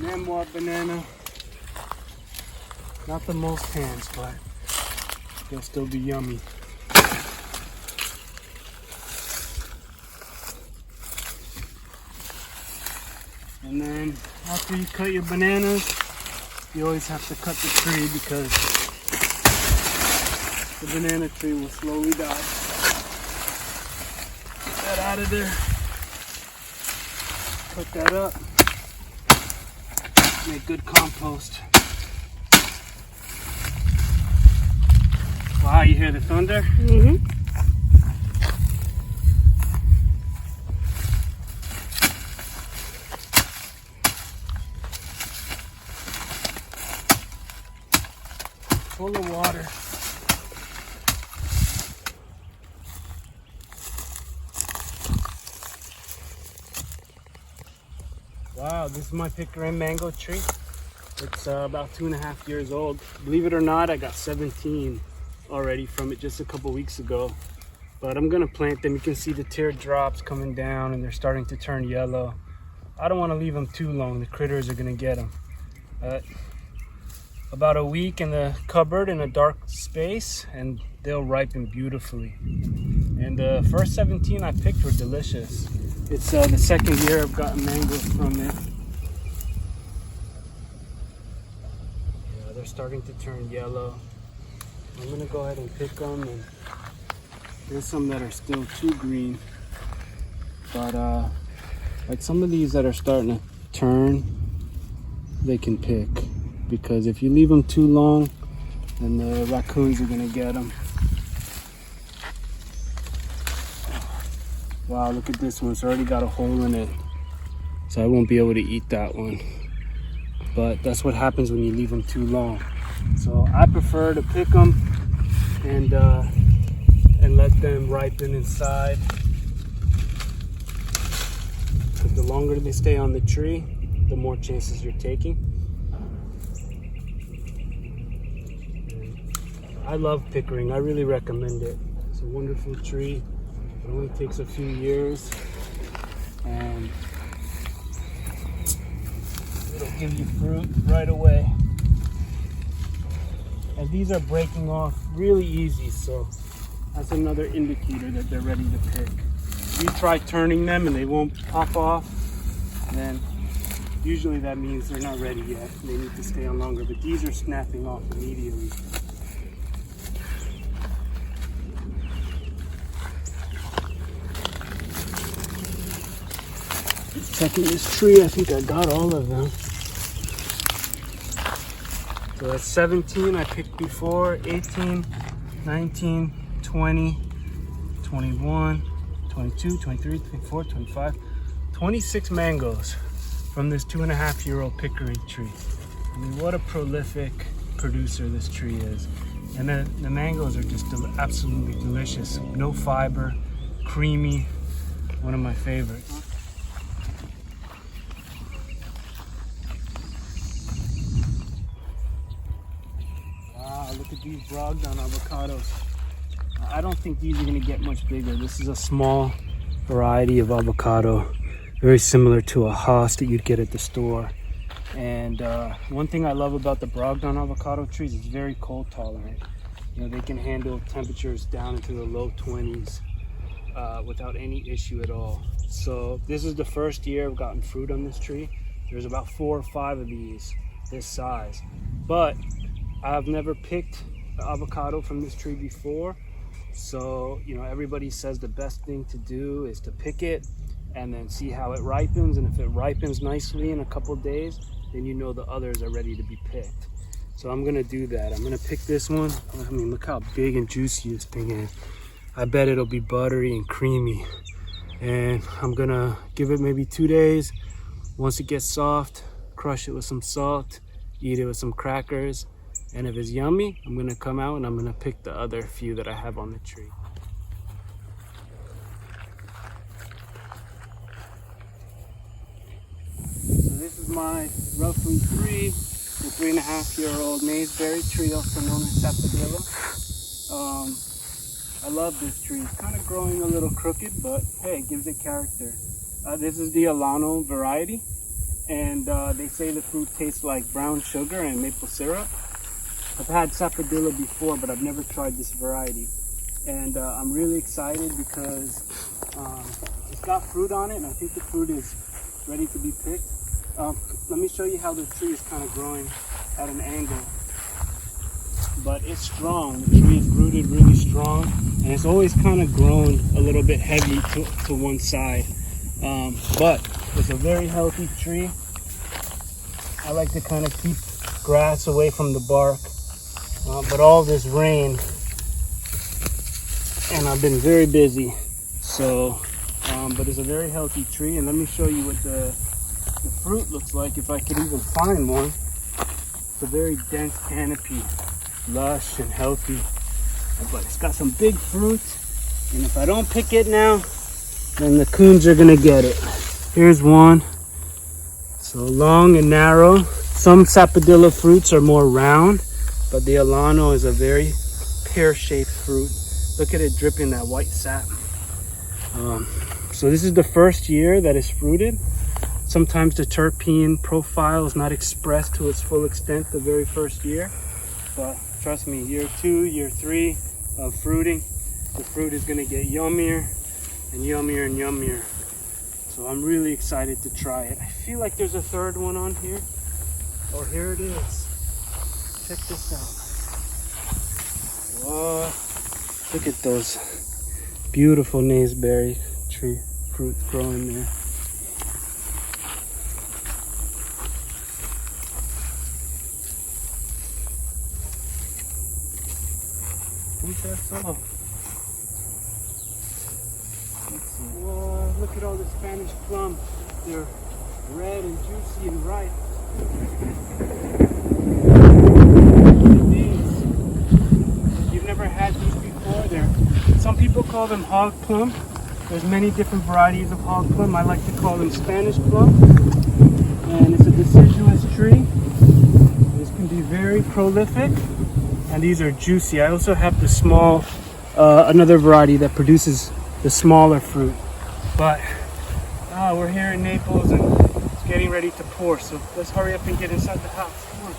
memoir banana. Not the most hands, but they'll still be yummy. And then after you cut your bananas, you always have to cut the tree because the banana tree will slowly die. Get that out of there. Cut that up. Make good compost. Wow, you hear the thunder? Mm-hmm. Full of water. Wow, this is my Pickering mango tree. It's about 2.5 years old. Believe it or not, I got 17 already from it just a couple weeks ago. But I'm gonna plant them. You can see the teardrops coming down and they're starting to turn yellow. I don't want to leave them too long. The critters are gonna get them. About a week in the cupboard in a dark space and they'll ripen beautifully. And the first 17 I picked were delicious. It's the second year I've gotten mangoes from it. Yeah, they're starting to turn yellow. I'm gonna go ahead and pick them, and there's some that are still too green. But like some of these that are starting to turn, they can pick. Because if you leave them too long, then the raccoons are gonna get them. Wow, look at this one. It's already got a hole in it. So I won't be able to eat that one. But that's what happens when you leave them too long. So I prefer to pick them and let them ripen inside. Because the longer they stay on the tree, the more chances you're taking. I love Pickering. I really recommend it. It's a wonderful tree. It only takes a few years and it'll give you fruit right away. And these are breaking off really easy, so that's another indicator that they're ready to pick. If you try turning them and they won't pop off, then usually that means they're not ready yet. They need to stay on longer, but these are snapping off immediately. Checking this tree, I think I got all of them. So that's 17 I picked before, 18, 19, 20, 21, 22, 23, 24, 25, 26 mangoes from this 2.5-year-old Pickering tree. I mean, what a prolific producer this tree is. And the mangoes are just absolutely delicious. No fiber, creamy, one of my favorites. Look at these Brogdon avocados. I don't think these are going to get much bigger. This is a small variety of avocado, very similar to a Haas that you'd get at the store. And one thing I love about the Brogdon avocado trees is very cold tolerant. You know, they can handle temperatures down into the low 20s without any issue at all. So this is the first year I've gotten fruit on this tree. There's about 4 or 5 of these this size, but I've never picked the avocado from this tree before. So, you know, everybody says the best thing to do is to pick it and then see how it ripens. And if it ripens nicely in a couple days, then you know the others are ready to be picked. So I'm gonna do that. I'm gonna pick this one. I mean, look how big and juicy this thing is. I bet it'll be buttery and creamy. And I'm gonna give it maybe 2 days. Once it gets soft, crush it with some salt, eat it with some crackers. And if it's yummy, I'm gonna come out and I'm gonna pick the other few that I have on the tree. So this is my roughly 3 to 3.5-year-old Naseberry tree, also known as Sapadilla. I love this tree. It's kind of growing a little crooked, but hey, it gives it character. This is the Alano variety. and they say the fruit tastes like brown sugar and maple syrup. I've had Sapadilla before, but I've never tried this variety. And I'm really excited because it's got fruit on it, and I think the fruit is ready to be picked. Let me show you how the tree is kind of growing at an angle. But it's strong. The tree is rooted really strong, and it's always kind of grown a little bit heavy to one side. But it's a very healthy tree. I like to kind of keep grass away from the bark. But all this rain, and I've been very busy, so but it's a very healthy tree. And let me show you what the fruit looks like, if I could even find one. It's a very dense canopy, lush and healthy, but it's got some big fruit, and if I don't pick it now, then the coons are gonna get it. Here's one. So long and narrow. Some Sapadilla fruits are more round, but the Alano is a very pear-shaped fruit. Look at it dripping that white sap. So this is the first year that it's fruited. Sometimes the terpene profile is not expressed to its full extent the very first year. But trust me, year 2, year 3 of fruiting, the fruit is gonna get yummier and yummier and yummier. So I'm really excited to try it. I feel like there's a third one on here. Oh, here it is. Check this out. Whoa, look at those beautiful naseberry tree fruit growing there. I think that's all. Whoa, look at all the Spanish plums. They're red and juicy and ripe. You've never had these before. Some people call them hog plum. There's many different varieties of hog plum. I like to call them Spanish plum. And it's a deciduous tree. This can be very prolific, and these are juicy. I also have the small, another variety that produces the smaller fruit. But we're here in Naples, and it's getting ready to pour. So let's hurry up and get inside the house. Come on.